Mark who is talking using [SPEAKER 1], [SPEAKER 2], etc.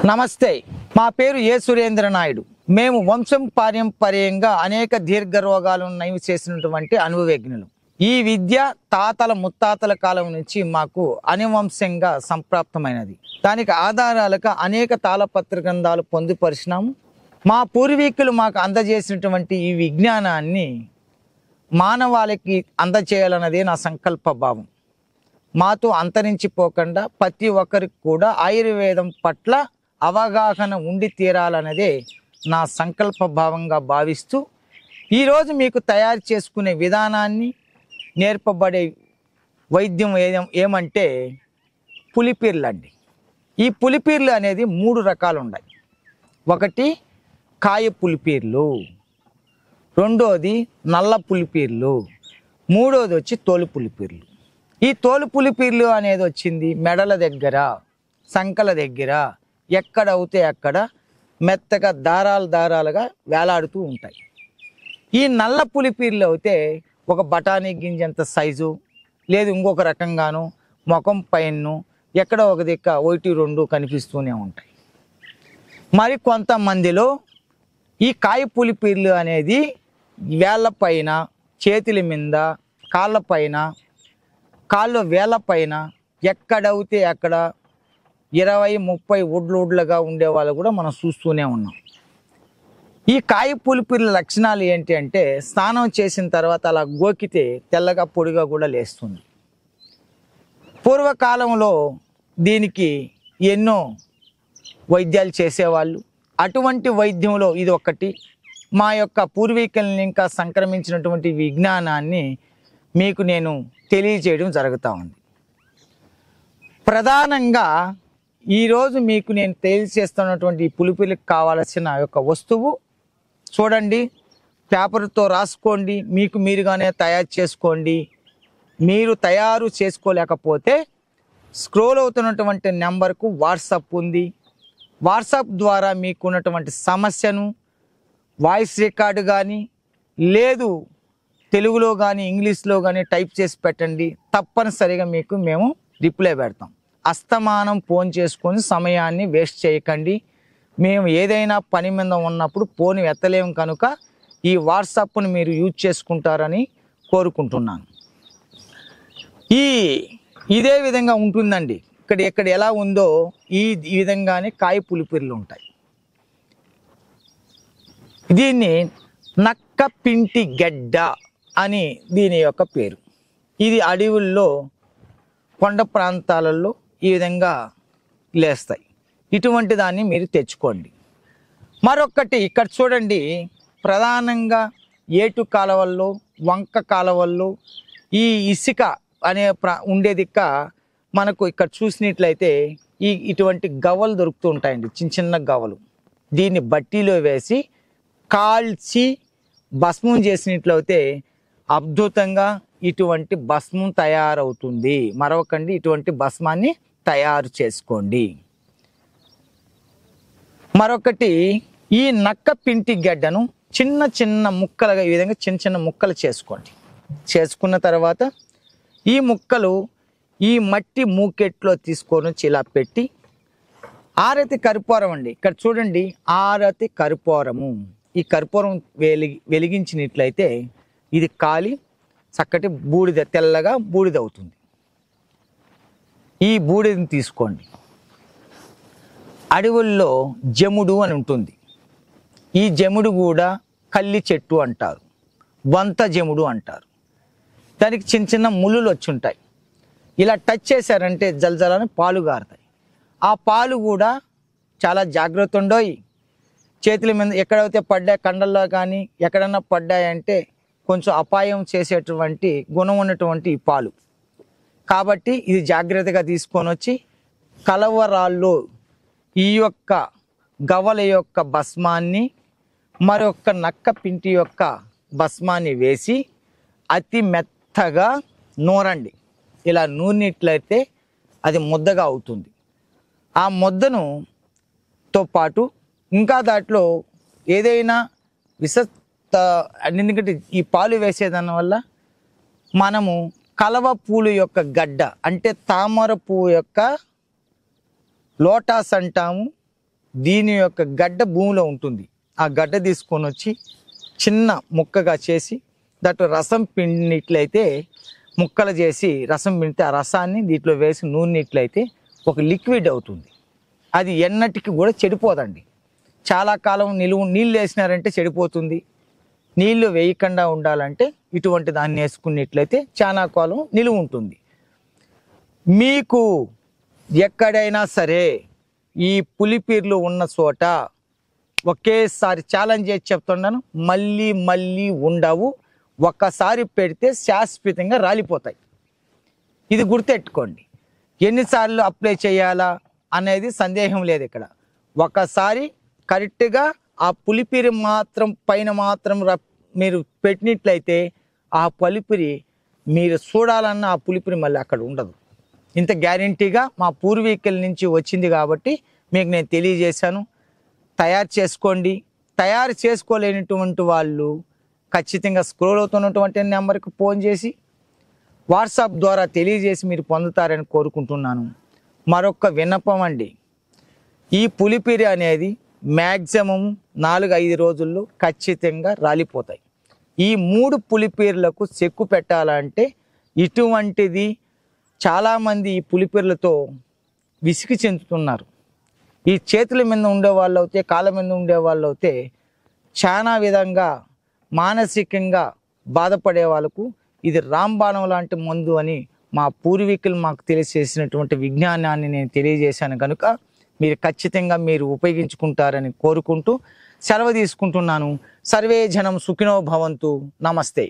[SPEAKER 1] నమస్తే, మా పేరు ఏ సురేంద్ర నాయుడు. మేము వంశం పారంపర్యంగా అనేక దీర్ఘ రోగాలను నయం చేసినటువంటి అనుభవజ్ఞులు. ఈ విద్య తాతల ముత్తాతల కాలం నుంచి మాకు అనువంశంగా సంప్రాప్తమైనది. దానికి ఆధారాలుగా అనేక తాళపత్ర గ్రంథాలు పొందుపరిచినాము. మా పూర్వీకులు మాకు అందజేసినటువంటి ఈ విజ్ఞానాన్ని మానవాళికి అందజేయాలన్నదే నా సంకల్ప భావం. మాతో అంతరించిపోకుండా ప్రతి ఒక్కరికి కూడా ఆయుర్వేదం పట్ల అవగాహన ఉండి తీరాలన్నదే నా సంకల్ప భావంగా భావిస్తూ ఈరోజు మీకు తయారు చేసుకునే విధానాన్ని నేర్పబడే వైద్యం ఏమంటే పులిపీర్లు అండి. ఈ పులిపీర్లు అనేది 3 రకాలు ఉన్నాయి. ఒకటి కాయ పులిపీర్లు, రెండోది నల్ల పులిపీర్లు, మూడోది వచ్చి తోలు పులిపీర్లు. ఈ తోలు పులిపీర్లు అనేది వచ్చింది మెడల దగ్గర, సంకల దగ్గర ఎక్కడ అవుతే అక్కడ మెత్తగా దారాలుగా వేలాడుతూ ఉంటాయి. ఈ నల్ల పులిపీర్లు అయితే ఒక బఠానీ గింజంత సైజు, లేదు ఇంకొక రకంగాను ముఖం పైన ఎక్కడో ఒక దిక్క 1-2 కనిపిస్తూనే ఉంటాయి. మరి కొంతమందిలో ఈ కాయ పులిపీర్లు అనేది వేళ్ళ పైన, చేతుల మీద, కాళ్ళ పైన, కాళ్ళు వేళ్ళ పైన ఎక్కడవుతే అక్కడ 20-30 ఉడ్లుగా ఉండే వాళ్ళు కూడా మనం చూస్తూనే ఉన్నాం. ఈ కాయ పులిపీర్ల లక్షణాలు ఏంటి అంటే స్నానం చేసిన తర్వాత అలా గోకితే తెల్లగా పొడిగా కూడా లేస్తుంది. పూర్వకాలంలో దీనికి ఎన్నో వైద్యాలు చేసేవాళ్ళు. అటువంటి వైద్యంలో ఇది ఒకటి. మా యొక్క పూర్వీకులను ఇంకా సంక్రమించినటువంటి విజ్ఞానాన్ని మీకు నేను తెలియజేయడం జరుగుతూ ఉంది. ప్రధానంగా ఈరోజు మీకు నేను తెలియజేస్తున్నటువంటి పులిపీర్లకు కావాల్సిన యొక్క వస్తువు చూడండి, పేపర్తో రాసుకోండి, మీకు మీరుగానే తయారు చేసుకోండి. మీరు తయారు చేసుకోలేకపోతే స్క్రోల్ అవుతున్నటువంటి నెంబర్కు వాట్సాప్ ఉంది. వాట్సాప్ ద్వారా మీకున్నటువంటి సమస్యను వాయిస్ రికార్డు కానీ, లేదు తెలుగులో కానీ ఇంగ్లీష్లో కానీ టైప్ చేసి పెట్టండి. తప్పనిసరిగా మీకు మేము రిప్లై పెడతాం. అస్తమానం ఫోన్ చేసుకొని సమయాన్ని వేస్ట్ చేయకండి. మేము ఏదైనా పని మీద ఉన్నప్పుడు ఫోన్ ఎత్తలేము కనుక ఈ వాట్సాప్ను మీరు యూజ్ చేసుకుంటారని కోరుకుంటున్నాను. ఇదే విధంగా ఉంటుందండి. ఇక్కడ ఎలా ఉందో ఈ విధంగానే కాయ పులిపీర్లు ఉంటాయి. దీన్ని నక్క పింటి గడ్డ అని దీని యొక్క పేరు. ఇది అడవుల్లో, కొండ ప్రాంతాలలో ఈ విధంగా లేస్తాయి. ఇటువంటి దాన్ని మీరు తెచ్చుకోండి. మరొకటి ఇక్కడ చూడండి, ప్రధానంగా ఏటు కాలవల్లో, వంక కాలవల్లో ఈ ఇసుక అనే ఉండేదిక్క మనకు ఇక్కడ చూసినట్లయితే ఇటువంటి గవ్వలు దొరుకుతూ ఉంటాయండి, చిన్న గవ్వలు. దీన్ని బట్టీలో వేసి కాల్చి భస్మం చేసినట్లయితే అద్భుతంగా ఇటువంటి భస్మం తయారవుతుంది. మరొకండి, ఇటువంటి భస్మాన్ని తయారు చేసుకోండి. మరొకటి, ఈ నక్క పింటి గడ్డను చిన్న ముక్కలుగా ఈ విధంగా చిన్న ముక్కలు చేసుకోండి. చేసుకున్న తర్వాత ఈ ముక్కలు ఈ మట్టి మూకెట్లో తీసుకొని వచ్చి ఇలా పెట్టి, ఆరతి కర్పూరం అండి, ఇక్కడ చూడండి, ఆరతి కర్పూరము. ఈ కర్పూరం వెలిగించినట్లయితే ఇది కాలి చక్కటి బూడిద, తెల్లగా బూడిద అవుతుంది. ఈ బూడిదని తీసుకోండి. అడవుల్లో జముడు అని ఉంటుంది. ఈ జముడు కూడా కల్లి చెట్టు అంటారు, వంత జముడు అంటారు. దానికి చిన్న ముళ్ళులు వచ్చి ఉంటాయి. ఇలా టచ్ చేశారంటే జలజలని పాలు గారుతాయి. ఆ పాలు కూడా చాలా జాగ్రత్త ఉండోయి. చేతుల మీద ఎక్కడైతే పడ్డాయి, కండల్లో కానీ ఎక్కడన్నా పడ్డాయంటే కొంచెం అపాయం చేసేటువంటి గుణం ఉన్నటువంటి ఈ పాలు. కాబట్టి ఇది జాగ్రత్తగా తీసుకొని వచ్చి కలవరాల్లో ఈ యొక్క గవ్వల యొక్క భస్మాన్ని, మరొక నక్క పింటి యొక్క భస్మాన్ని వేసి అతి మెత్తగా నూరండి. ఇలా నూరినట్లయితే అది ముద్దగా అవుతుంది. ఆ ముద్దనుతో పాటు ఇంకా దాంట్లో ఏదైనా ఎందుకంటే ఈ పాలు వేసేదాని వల్ల మనము కలవ పూలు యొక్క గడ్డ అంటే తామర పువ్వు యొక్క లోటాస్ అంటాము, దీని యొక్క గడ్డ భూమిలో ఉంటుంది. ఆ గడ్డ తీసుకొని వచ్చి చిన్న ముక్కగా చేసి దాంట్లో రసం పిండినట్లయితే, ముక్కలు చేసి రసం పిండితే ఆ రసాన్ని దీంట్లో వేసి నూనెట్లయితే ఒక లిక్విడ్ అవుతుంది. అది ఎన్నటికి కూడా చెడిపోదండి. చాలా కాలం నీళ్ళు వేసినారంటే చెడిపోతుంది. నీళ్లు వేయకుండా ఉండాలంటే ఇటువంటి దాన్ని వేసుకున్నట్లయితే చాలా కాలం నిలువ ఉంటుంది. మీకు ఎక్కడైనా సరే ఈ పులిపీర్లు ఉన్న చోట ఒకేసారి ఛాలెంజ్ చేసి చెప్తున్నాను, మళ్ళీ మళ్ళీ ఉండవు. ఒక్కసారి పెడితే శాశ్వతంగా రాలిపోతాయి. ఇది గుర్తెట్టుకోండి. ఎన్నిసార్లు అప్లై చేయాలా అనేది సందేహం లేదు ఇక్కడ. ఒకసారి కరెక్ట్గా ఆ పులిపిరి మాత్రం పైన మాత్రం మీరు పెట్టినట్లయితే ఆ పులిపిరి మీరు చూడాలన్న ఆ పులిపిరి మళ్ళీ అక్కడ ఉండదు. ఇంత గ్యారంటీగా మా పూర్వీకుల నుంచి వచ్చింది కాబట్టి మీకు నేను తెలియజేశాను. తయారు చేసుకోండి. తయారు చేసుకోలేనటువంటి వాళ్ళు ఖచ్చితంగా స్క్రోల్ అవుతున్నటువంటి నెంబర్కి ఫోన్ చేసి వాట్సాప్ ద్వారా తెలియజేసి మీరు పొందుతారని కోరుకుంటున్నాను. మరొక విన్నపం అండి, ఈ పులిపిరి అనేది మ్యాక్సిమం 4-5 రోజుల్లో ఖచ్చితంగా రాలిపోతాయి. ఈ 3 పులిపీర్లకు చెక్కు పెట్టాలంటే ఇటువంటిది చాలామంది ఈ పులిపీర్లతో విసిగి చెందుతున్నారు. ఈ చేతుల మీద ఉండేవాళ్ళు అయితే, కాళ్ళ మీద ఉండేవాళ్ళు అయితే చాలా విధంగా మానసికంగా బాధపడే వాళ్ళకు ఇది రాంబాణం లాంటి మందు అని మా పూర్వీకులు మాకు తెలియజేసినటువంటి విజ్ఞానాన్ని నేను తెలియజేశాను కనుక మీరు ఖచ్చితంగా మీరు ఉపయోగించుకుంటారని కోరుకుంటూ సెలవు తీసుకుంటున్నాను. సర్వే జనం సుఖినో భవంతు. నమస్తే.